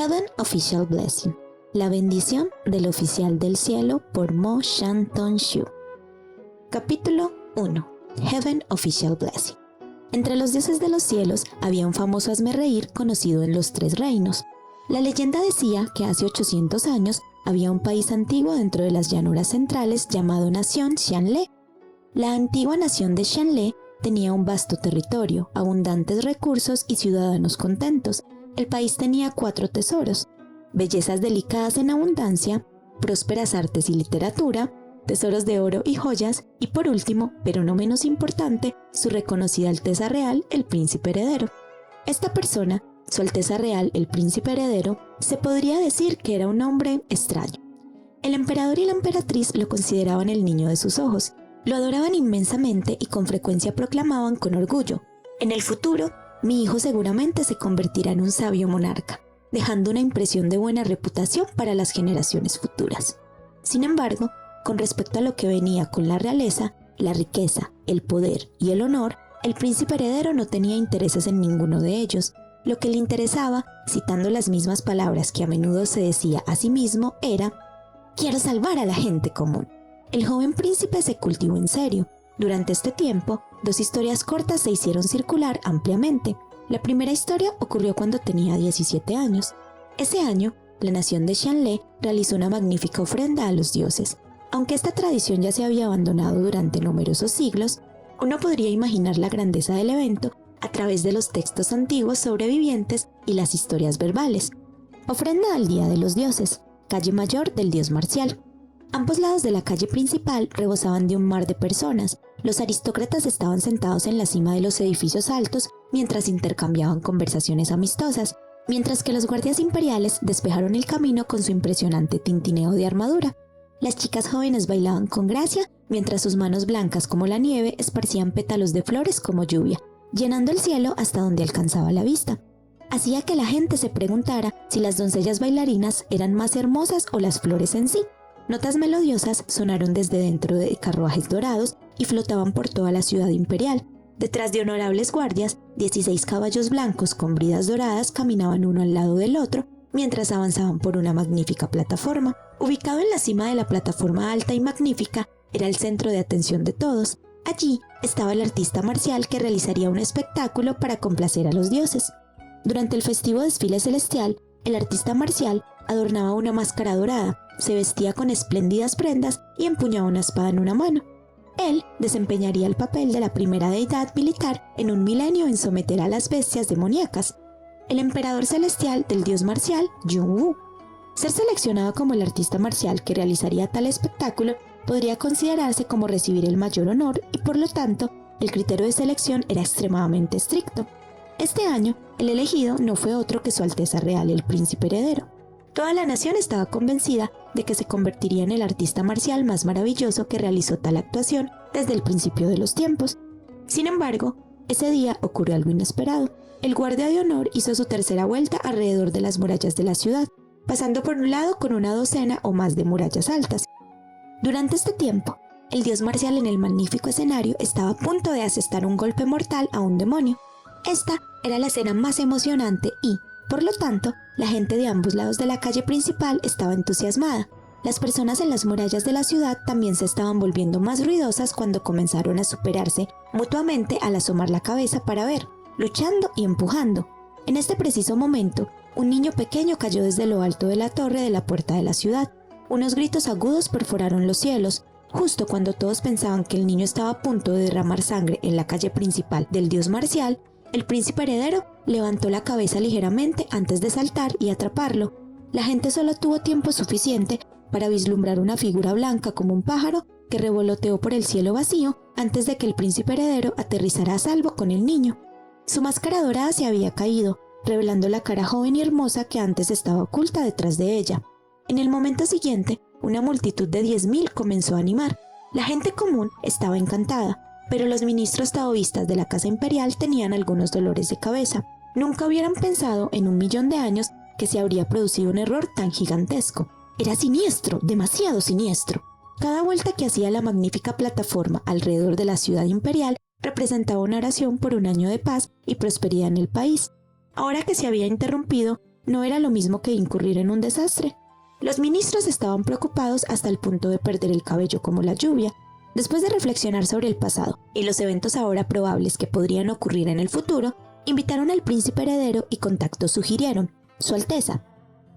Heaven Official Blessing, la bendición del oficial del cielo por Mo Shan-Tong-Shu. Capítulo 1. Heaven Official Blessing. Entre los dioses de los cielos había un famoso hazmerreír conocido en los tres reinos. La leyenda decía que hace 800 años había un país antiguo dentro de las llanuras centrales llamado Nación Xianle. La antigua nación de Xianle tenía un vasto territorio, abundantes recursos y ciudadanos contentos. El país tenía 4 tesoros: bellezas delicadas en abundancia, prósperas artes y literatura, tesoros de oro y joyas, y por último, pero no menos importante, su reconocida Alteza Real, el Príncipe Heredero. Esta persona, Su Alteza Real, el Príncipe Heredero, se podría decir que era un hombre extraño. El emperador y la emperatriz lo consideraban el niño de sus ojos, lo adoraban inmensamente y con frecuencia proclamaban con orgullo: en el futuro, mi hijo seguramente se convertirá en un sabio monarca, dejando una impresión de buena reputación para las generaciones futuras. Sin embargo, con respecto a lo que venía con la realeza, la riqueza, el poder y el honor, el príncipe heredero no tenía intereses en ninguno de ellos. Lo que le interesaba, citando las mismas palabras que a menudo se decía a sí mismo, era: quiero salvar a la gente común. El joven príncipe se cultivó en serio. Durante este tiempo, 2 historias cortas se hicieron circular ampliamente. La primera historia ocurrió cuando tenía 17 años. Ese año, la nación de Xianle realizó una magnífica ofrenda a los dioses. Aunque esta tradición ya se había abandonado durante numerosos siglos, uno podría imaginar la grandeza del evento a través de los textos antiguos sobrevivientes y las historias verbales. Ofrenda al Día de los Dioses, calle mayor del dios marcial. Ambos lados de la calle principal rebosaban de un mar de personas. Los aristócratas estaban sentados en la cima de los edificios altos mientras intercambiaban conversaciones amistosas, mientras que los guardias imperiales despejaron el camino con su impresionante tintineo de armadura. Las chicas jóvenes bailaban con gracia, mientras sus manos blancas como la nieve esparcían pétalos de flores como lluvia, llenando el cielo hasta donde alcanzaba la vista. Hacía que la gente se preguntara si las doncellas bailarinas eran más hermosas o las flores en sí. Notas melodiosas sonaron desde dentro de carruajes dorados y flotaban por toda la ciudad imperial. Detrás de honorables guardias, 16 caballos blancos con bridas doradas caminaban uno al lado del otro mientras avanzaban por una magnífica plataforma. Ubicado en la cima de la plataforma alta y magnífica, era el centro de atención de todos. Allí estaba el artista marcial que realizaría un espectáculo para complacer a los dioses. Durante el festivo desfile celestial, el artista marcial adornaba una máscara dorada, se vestía con espléndidas prendas y empuñaba una espada en una mano. Él desempeñaría el papel de la primera deidad militar en un milenio en someter a las bestias demoníacas, el emperador celestial del dios marcial, Jung-Woo. Ser seleccionado como el artista marcial que realizaría tal espectáculo podría considerarse como recibir el mayor honor y, por lo tanto, el criterio de selección era extremadamente estricto. Este año, el elegido no fue otro que Su Alteza Real, el Príncipe Heredero. Toda la nación estaba convencida de que se convertiría en el artista marcial más maravilloso que realizó tal actuación desde el principio de los tiempos. Sin embargo, ese día ocurrió algo inesperado. El guardia de honor hizo su tercera vuelta alrededor de las murallas de la ciudad, pasando por un lado con una docena o más de murallas altas. Durante este tiempo, el dios marcial en el magnífico escenario estaba a punto de asestar un golpe mortal a un demonio. Esta era la escena más emocionante y, por lo tanto, la gente de ambos lados de la calle principal estaba entusiasmada. Las personas en las murallas de la ciudad también se estaban volviendo más ruidosas cuando comenzaron a superarse mutuamente al asomar la cabeza para ver, luchando y empujando. En este preciso momento, un niño pequeño cayó desde lo alto de la torre de la puerta de la ciudad. Unos gritos agudos perforaron los cielos. Justo cuando todos pensaban que el niño estaba a punto de derramar sangre en la calle principal del dios marcial, el príncipe heredero levantó la cabeza ligeramente antes de saltar y atraparlo. La gente solo tuvo tiempo suficiente para vislumbrar una figura blanca como un pájaro que revoloteó por el cielo vacío antes de que el príncipe heredero aterrizara a salvo con el niño. Su máscara dorada se había caído, revelando la cara joven y hermosa que antes estaba oculta detrás de ella. En el momento siguiente, una multitud de 10.000 comenzó a animar. La gente común estaba encantada, pero los ministros taoístas de la casa imperial tenían algunos dolores de cabeza. Nunca hubieran pensado en 1.000.000 de años que se habría producido un error tan gigantesco. Era siniestro, demasiado siniestro. Cada vuelta que hacía la magnífica plataforma alrededor de la ciudad imperial representaba una oración por un año de paz y prosperidad en el país. Ahora que se había interrumpido, no era lo mismo que incurrir en un desastre. Los ministros estaban preocupados hasta el punto de perder el cabello como la lluvia. Después de reflexionar sobre el pasado y los eventos ahora probables que podrían ocurrir en el futuro, invitaron al príncipe heredero y contactos sugirieron: Su Alteza,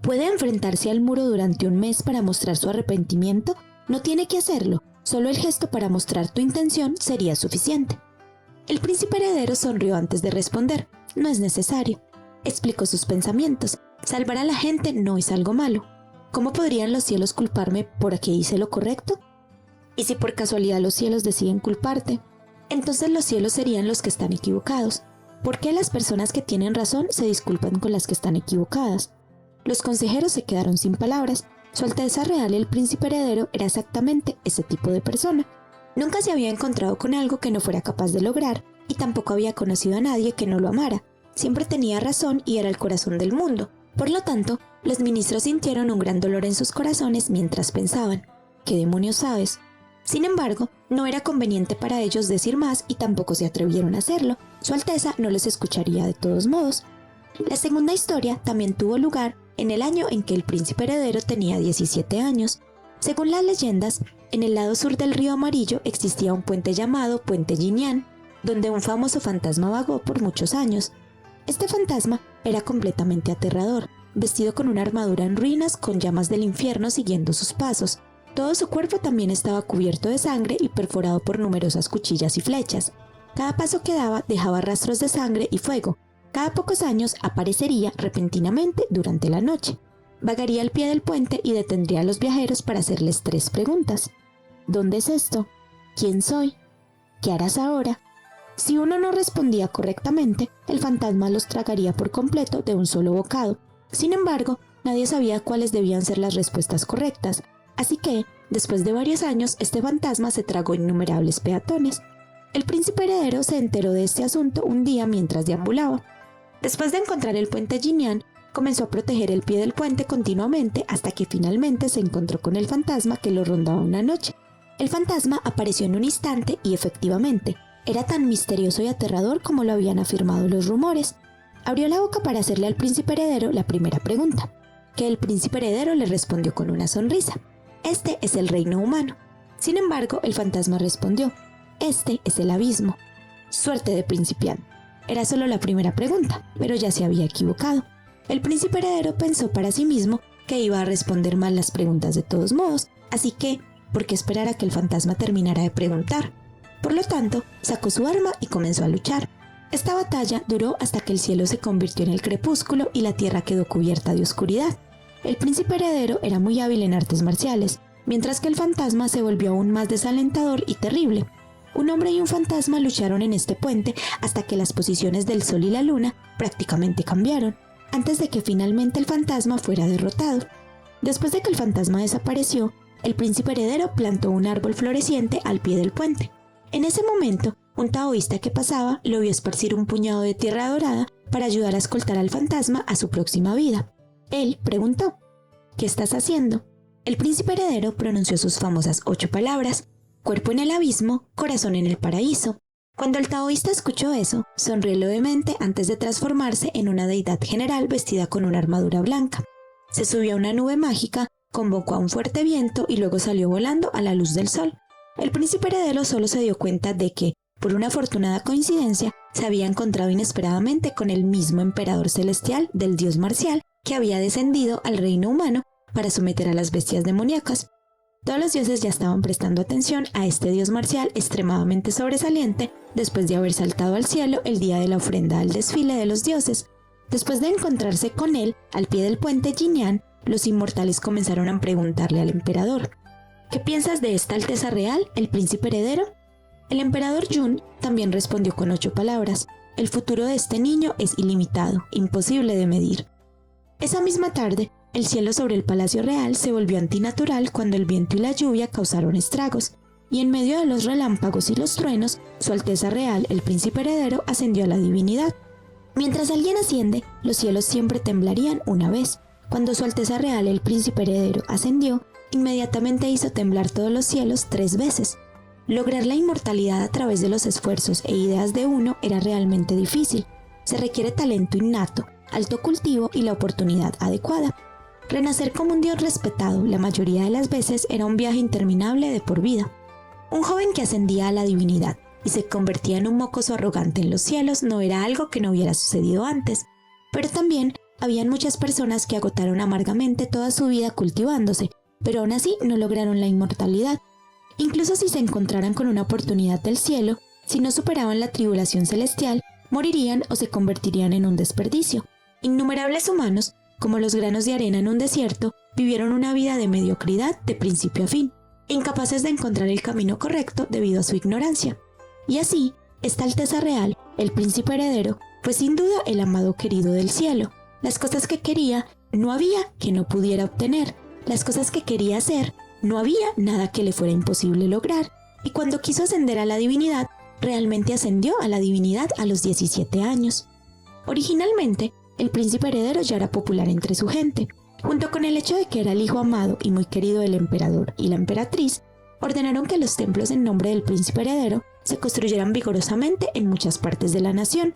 ¿puede enfrentarse al muro durante un mes para mostrar su arrepentimiento? No tiene que hacerlo, solo el gesto para mostrar tu intención sería suficiente. El príncipe heredero sonrió antes de responder: No es necesario. Explicó sus pensamientos: salvar a la gente no es algo malo. ¿Cómo podrían los cielos culparme porque hice lo correcto? ¿Y si por casualidad los cielos deciden culparte? Entonces los cielos serían los que están equivocados. ¿Por qué las personas que tienen razón se disculpan con las que están equivocadas? Los consejeros se quedaron sin palabras. Su Alteza Real, el príncipe heredero, era exactamente ese tipo de persona. Nunca se había encontrado con algo que no fuera capaz de lograr, y tampoco había conocido a nadie que no lo amara. Siempre tenía razón y era el corazón del mundo. Por lo tanto, los ministros sintieron un gran dolor en sus corazones mientras pensaban: ¿qué demonios sabes? Sin embargo, no era conveniente para ellos decir más y tampoco se atrevieron a hacerlo. Su Alteza no les escucharía de todos modos. La segunda historia también tuvo lugar en el año en que el príncipe heredero tenía 17 años. Según las leyendas, en el lado sur del río Amarillo existía un puente llamado Puente Jinyan, donde un famoso fantasma vagó por muchos años. Este fantasma era completamente aterrador, vestido con una armadura en ruinas con llamas del infierno siguiendo sus pasos. Todo su cuerpo también estaba cubierto de sangre y perforado por numerosas cuchillas y flechas. Cada paso que daba dejaba rastros de sangre y fuego. Cada pocos años aparecería repentinamente durante la noche. Vagaría al pie del puente y detendría a los viajeros para hacerles 3 preguntas. ¿Dónde es esto? ¿Quién soy? ¿Qué harás ahora? Si uno no respondía correctamente, el fantasma los tragaría por completo de un solo bocado. Sin embargo, nadie sabía cuáles debían ser las respuestas correctas. Así que, después de varios años, este fantasma se tragó innumerables peatones. El príncipe heredero se enteró de este asunto un día mientras deambulaba. Después de encontrar el puente Jinyan, comenzó a proteger el pie del puente continuamente hasta que finalmente se encontró con el fantasma que lo rondaba una noche. El fantasma apareció en un instante y efectivamente, era tan misterioso y aterrador como lo habían afirmado los rumores. Abrió la boca para hacerle al príncipe heredero la primera pregunta, que el príncipe heredero le respondió con una sonrisa: Este es el reino humano. Sin embargo, el fantasma respondió: Este es el abismo. Suerte de principiante. Era solo la primera pregunta, pero ya se había equivocado. El príncipe heredero pensó para sí mismo que iba a responder mal las preguntas de todos modos, así que, ¿por qué esperar a que el fantasma terminara de preguntar? Por lo tanto, sacó su arma y comenzó a luchar. Esta batalla duró hasta que el cielo se convirtió en el crepúsculo y la tierra quedó cubierta de oscuridad. El príncipe heredero era muy hábil en artes marciales, mientras que el fantasma se volvió aún más desalentador y terrible. Un hombre y un fantasma lucharon en este puente hasta que las posiciones del sol y la luna prácticamente cambiaron, antes de que finalmente el fantasma fuera derrotado. Después de que el fantasma desapareció, el príncipe heredero plantó un árbol floreciente al pie del puente. En ese momento, un taoísta que pasaba lo vio esparcir un puñado de tierra dorada para ayudar a escoltar al fantasma a su próxima vida. Él preguntó: ¿qué estás haciendo? El príncipe heredero pronunció sus famosas 8 palabras: cuerpo en el abismo, corazón en el paraíso. Cuando el taoísta escuchó eso, sonrió levemente antes de transformarse en una deidad general vestida con una armadura blanca. Se subió a una nube mágica, convocó a un fuerte viento y luego salió volando a la luz del sol. El príncipe heredero solo se dio cuenta de que, por una afortunada coincidencia, se había encontrado inesperadamente con el mismo emperador celestial del dios marcial que había descendido al reino humano para someter a las bestias demoníacas. Todos los dioses ya estaban prestando atención a este dios marcial extremadamente sobresaliente después de haber saltado al cielo el día de la ofrenda al desfile de los dioses. Después de encontrarse con él al pie del puente Jinyan, los inmortales comenzaron a preguntarle al emperador: ¿qué piensas de esta alteza real, el príncipe heredero? El emperador Jun también respondió con 8 palabras: el futuro de este niño es ilimitado, imposible de medir. Esa misma tarde, el cielo sobre el palacio real se volvió antinatural cuando el viento y la lluvia causaron estragos, y en medio de los relámpagos y los truenos, su alteza real, el príncipe heredero, ascendió a la divinidad. Mientras alguien asciende, los cielos siempre temblarían una vez. Cuando su alteza real, el príncipe heredero, ascendió, inmediatamente hizo temblar todos los cielos 3 veces. Lograr la inmortalidad a través de los esfuerzos e ideas de uno era realmente difícil. Se requiere talento innato, alto cultivo y la oportunidad adecuada. Renacer como un dios respetado la mayoría de las veces era un viaje interminable de por vida. Un joven que ascendía a la divinidad y se convertía en un mocoso arrogante en los cielos no era algo que no hubiera sucedido antes, pero también habían muchas personas que agotaron amargamente toda su vida cultivándose, pero aún así no lograron la inmortalidad. Incluso si se encontraran con una oportunidad del cielo, si no superaban la tribulación celestial, morirían o se convertirían en un desperdicio. Innumerables humanos, como los granos de arena en un desierto, vivieron una vida de mediocridad de principio a fin, incapaces de encontrar el camino correcto debido a su ignorancia. Y así, esta Alteza Real, el príncipe heredero, fue sin duda el amado querido del cielo. Las cosas que quería, no había que no pudiera obtener. Las cosas que quería hacer, no había nada que le fuera imposible lograr. Y cuando quiso ascender a la divinidad, realmente ascendió a la divinidad a los 17 años. Originalmente, el príncipe heredero ya era popular entre su gente. Junto con el hecho de que era el hijo amado y muy querido del emperador y la emperatriz, ordenaron que los templos en nombre del príncipe heredero se construyeran vigorosamente en muchas partes de la nación.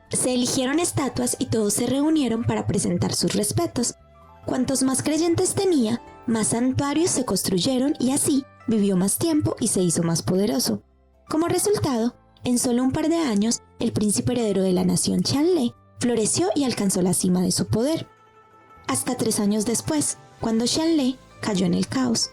Se eligieron estatuas y todos se reunieron para presentar sus respetos. Cuantos más creyentes tenía, más santuarios se construyeron y así vivió más tiempo y se hizo más poderoso. Como resultado, en solo un par de años, el príncipe heredero de la nación Qianlei floreció y alcanzó la cima de su poder. Hasta 3 años después, cuando Qianlei cayó en el caos.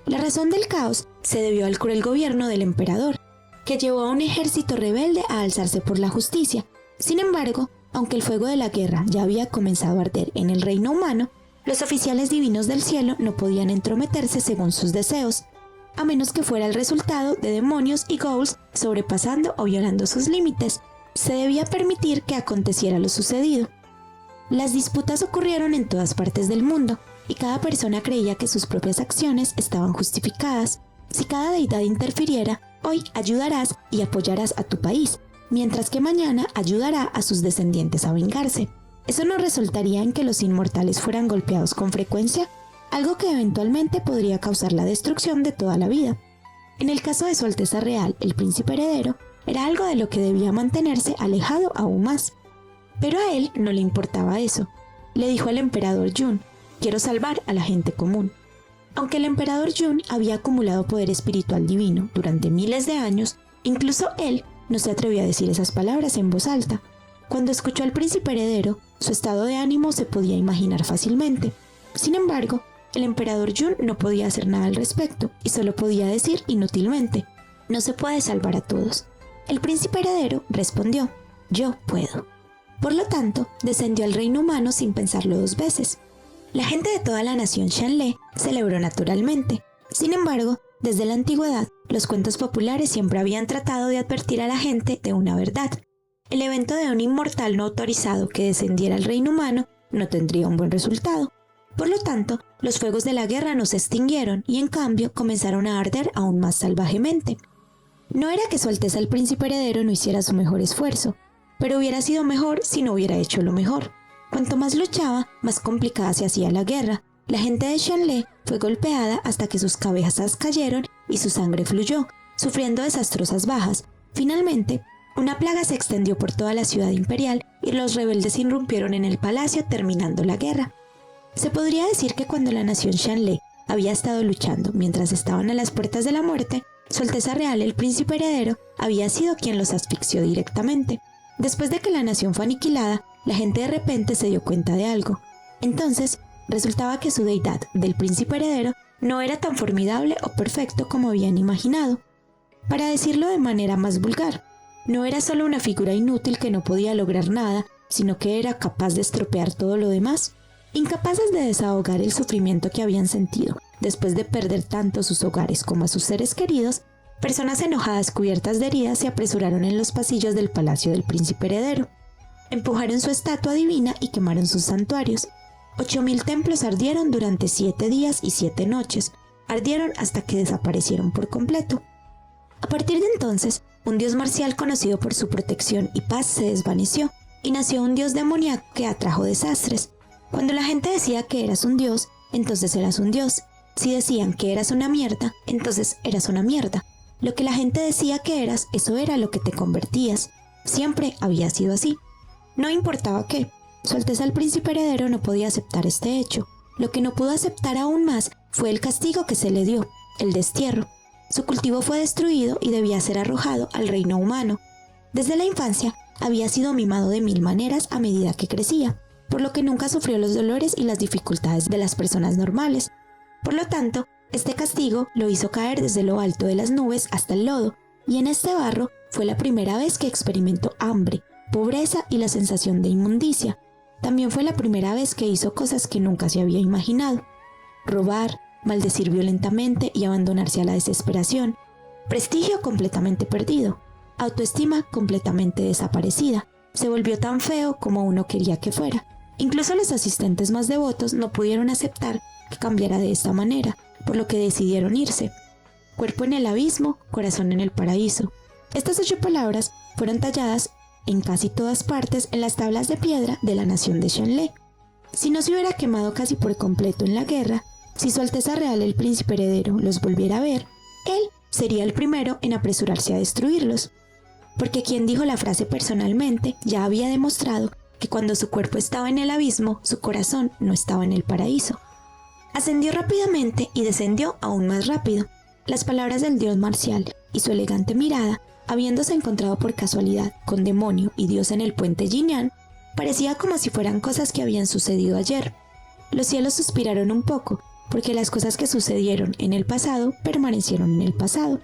La razón del caos se debió al cruel gobierno del emperador, que llevó a un ejército rebelde a alzarse por la justicia. Sin embargo, aunque el fuego de la guerra ya había comenzado a arder en el reino humano, los oficiales divinos del cielo no podían entrometerse según sus deseos, a menos que fuera el resultado de demonios y ghouls sobrepasando o violando sus límites. Se debía permitir que aconteciera lo sucedido. Las disputas ocurrieron en todas partes del mundo, y cada persona creía que sus propias acciones estaban justificadas. Si cada deidad interfiriera, hoy ayudarás y apoyarás a tu país, mientras que mañana ayudará a sus descendientes a vengarse. ¿Eso no resultaría en que los inmortales fueran golpeados con frecuencia? Algo que eventualmente podría causar la destrucción de toda la vida. En el caso de Su Alteza Real, el príncipe heredero, era algo de lo que debía mantenerse alejado aún más. Pero a él no le importaba eso. Le dijo al emperador Jun: quiero salvar a la gente común. Aunque el emperador Jun había acumulado poder espiritual divino durante miles de años, incluso él no se atrevió a decir esas palabras en voz alta. Cuando escuchó al príncipe heredero, su estado de ánimo se podía imaginar fácilmente. Sin embargo, el emperador Jun no podía hacer nada al respecto y solo podía decir inútilmente: no se puede salvar a todos. El príncipe heredero respondió: yo puedo. Por lo tanto, descendió al reino humano sin pensarlo 2 veces. La gente de toda la nación Qianlei celebró naturalmente. Sin embargo, desde la antigüedad, los cuentos populares siempre habían tratado de advertir a la gente de una verdad. El evento de un inmortal no autorizado que descendiera al reino humano no tendría un buen resultado. Por lo tanto, los fuegos de la guerra no se extinguieron y en cambio comenzaron a arder aún más salvajemente. No era que Su Alteza el príncipe heredero no hiciera su mejor esfuerzo, pero hubiera sido mejor si no hubiera hecho lo mejor. Cuanto más luchaba, más complicada se hacía la guerra. La gente de Qianlei fue golpeada hasta que sus cabezas cayeron y su sangre fluyó, sufriendo desastrosas bajas. Finalmente, una plaga se extendió por toda la ciudad imperial y los rebeldes irrumpieron en el palacio, terminando la guerra. Se podría decir que cuando la nación Qianlei había estado luchando mientras estaban a las puertas de la muerte, Su Alteza Real, el príncipe heredero, había sido quien los asfixió directamente. Después de que la nación fue aniquilada, la gente de repente se dio cuenta de algo. Entonces, resultaba que su deidad del príncipe heredero no era tan formidable o perfecto como habían imaginado. Para decirlo de manera más vulgar, no era solo una figura inútil que no podía lograr nada, sino que era capaz de estropear todo lo demás. Incapaces de desahogar el sufrimiento que habían sentido después de perder tanto sus hogares como a sus seres queridos, personas enojadas cubiertas de heridas se apresuraron en los pasillos del palacio del príncipe heredero. Empujaron su estatua divina y quemaron sus santuarios. 8000 templos ardieron durante 7 días y 7 noches. Ardieron hasta que desaparecieron por completo. A partir de entonces, un dios marcial conocido por su protección y paz se desvaneció, y nació un dios demoníaco que atrajo desastres. Cuando la gente decía que eras un dios, entonces eras un dios. Si decían que eras una mierda, entonces eras una mierda. Lo que la gente decía que eras, eso era lo que te convertías. Siempre había sido así. No importaba qué. Su Alteza el Príncipe Heredero no podía aceptar este hecho. Lo que no pudo aceptar aún más fue el castigo que se le dio, el destierro. Su cultivo fue destruido y debía ser arrojado al reino humano. Desde la infancia había sido mimado de 1000 maneras a medida que crecía, por lo que nunca sufrió los dolores y las dificultades de las personas normales. Por lo tanto, este castigo lo hizo caer desde lo alto de las nubes hasta el lodo, y en este barro fue la primera vez que experimentó hambre, pobreza y la sensación de inmundicia. También fue la primera vez que hizo cosas que nunca se había imaginado: robar, maldecir violentamente y abandonarse a la desesperación, prestigio completamente perdido, autoestima completamente desaparecida. Se volvió tan feo como uno quería que fuera. Incluso los asistentes más devotos no pudieron aceptar que cambiara de esta manera, por lo que decidieron irse. Cuerpo en el abismo, corazón en el paraíso. Estas 8 palabras fueron talladas en casi todas partes en las tablas de piedra de la nación de Shanlé. Si no se hubiera quemado casi por completo en la guerra, si Su Alteza Real el Príncipe Heredero los volviera a ver, él sería el primero en apresurarse a destruirlos. Porque quien dijo la frase personalmente ya había demostrado que cuando su cuerpo estaba en el abismo, su corazón no estaba en el paraíso. Ascendió rápidamente y descendió aún más rápido. Las palabras del dios marcial y su elegante mirada, habiéndose encontrado por casualidad con demonio y dios en el puente Jinyan, parecía como si fueran cosas que habían sucedido ayer. Los cielos suspiraron un poco, porque las cosas que sucedieron en el pasado permanecieron en el pasado.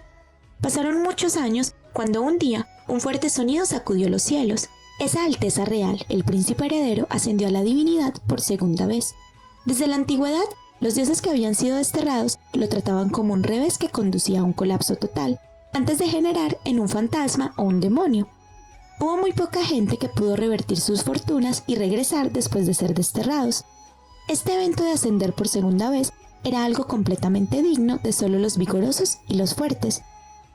Pasaron muchos años cuando un día un fuerte sonido sacudió los cielos. Esa Alteza Real, el Príncipe Heredero, ascendió a la divinidad por segunda vez. Desde la antigüedad, los dioses que habían sido desterrados lo trataban como un revés que conducía a un colapso total, antes de generar en un fantasma o un demonio. Hubo muy poca gente que pudo revertir sus fortunas y regresar después de ser desterrados. Este evento de ascender por segunda vez era algo completamente digno de solo los vigorosos y los fuertes.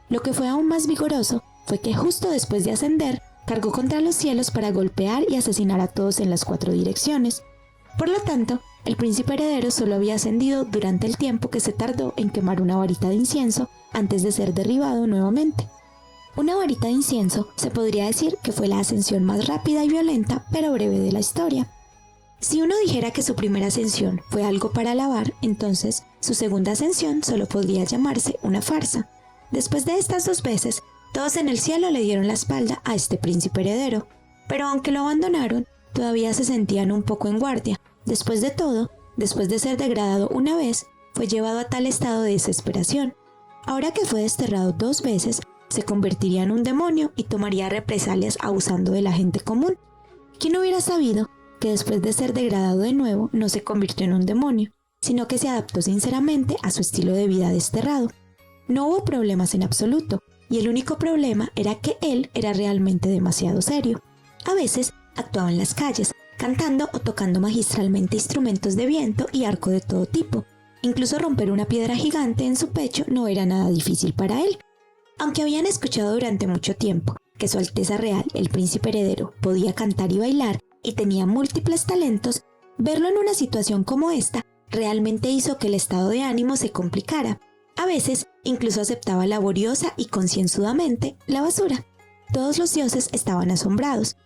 Lo que fue aún más vigoroso fue que justo después de ascender, cargó contra los cielos para golpear y asesinar a todos en las 4 direcciones. Por lo tanto, el Príncipe Heredero solo había ascendido durante el tiempo que se tardó en quemar una varita de incienso antes de ser derribado nuevamente. Una varita de incienso se podría decir que fue la ascensión más rápida y violenta, pero breve de la historia. Si uno dijera que su primera ascensión fue algo para alabar, entonces su segunda ascensión solo podría llamarse una farsa. Después de estas 2 veces, todos en el cielo le dieron la espalda a este Príncipe Heredero, pero aunque lo abandonaron, todavía se sentían un poco en guardia. Después de todo, después de ser degradado una vez, fue llevado a tal estado de desesperación. Ahora que fue desterrado 2 veces, se convertiría en un demonio y tomaría represalias abusando de la gente común. ¿Quién hubiera sabido que después de ser degradado de nuevo no se convirtió en un demonio, sino que se adaptó sinceramente a su estilo de vida desterrado? No hubo problemas en absoluto, y el único problema era que él era realmente demasiado serio. A veces actuaba en las calles, cantando o tocando magistralmente instrumentos de viento y arco de todo tipo. Incluso romper una piedra gigante en su pecho no era nada difícil para él. Aunque habían escuchado durante mucho tiempo que Su Alteza Real, el Príncipe Heredero, podía cantar y bailar y tenía múltiples talentos, verlo en una situación como esta realmente hizo que el estado de ánimo se complicara. A veces, incluso aceptaba laboriosa y concienzudamente la basura. Todos los dioses estaban asombrados.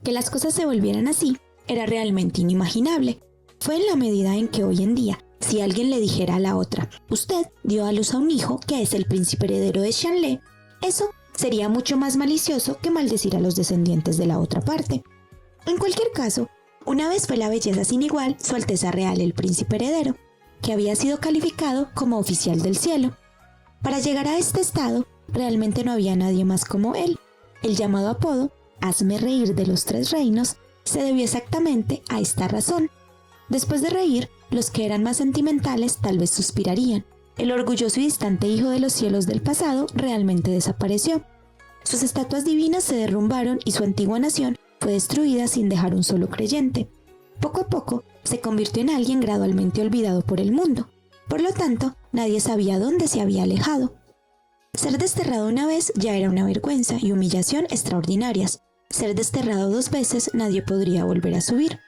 Que las cosas se volvieran así era realmente inimaginable. Fue en la medida en que hoy en día, si alguien le dijera a la otra, usted dio a luz a un hijo que es el Príncipe Heredero de Shanlé, eso sería mucho más malicioso que maldecir a los descendientes de la otra parte. En cualquier caso, una vez fue la belleza sin igual Su Alteza Real el Príncipe Heredero, que había sido calificado como oficial del cielo. Para llegar a este estado, realmente no había nadie más como él. El llamado apodo, hazme reír de los 3 reinos, se debió exactamente a esta razón. Después de reír, los que eran más sentimentales tal vez suspirarían. El orgulloso y distante hijo de los cielos del pasado realmente desapareció. Sus estatuas divinas se derrumbaron y su antigua nación fue destruida sin dejar un solo creyente. Poco a poco, se convirtió en alguien gradualmente olvidado por el mundo. Por lo tanto, nadie sabía dónde se había alejado. Ser desterrado una vez ya era una vergüenza y humillación extraordinarias. Ser desterrado 2 veces nadie podría volver a subir.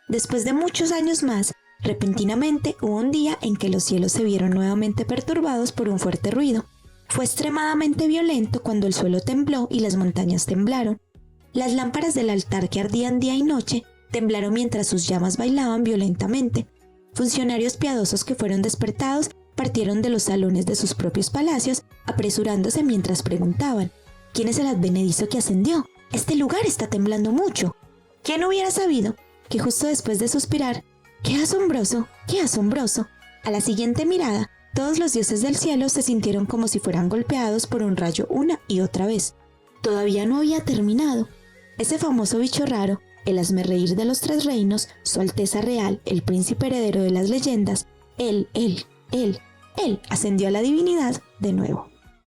Después de muchos años más, repentinamente hubo un día en que los cielos se vieron nuevamente perturbados por un fuerte ruido. Fue extremadamente violento cuando el suelo tembló y las montañas temblaron. Las lámparas del altar que ardían día y noche temblaron mientras sus llamas bailaban violentamente. Funcionarios piadosos que fueron despertados partieron de los salones de sus propios palacios, apresurándose mientras preguntaban: ¿quién es el advenedizo que ascendió? Este lugar está temblando mucho. ¿Quién hubiera sabido que justo después de suspirar: ¡qué asombroso! ¡Qué asombroso!, a la siguiente mirada, todos los dioses del cielo se sintieron como si fueran golpeados por un rayo una y otra vez? Todavía no había terminado. Ese famoso bicho raro, el hazmerreír de los tres reinos, su Alteza Real, el príncipe heredero de las leyendas, él ascendió a la divinidad de nuevo.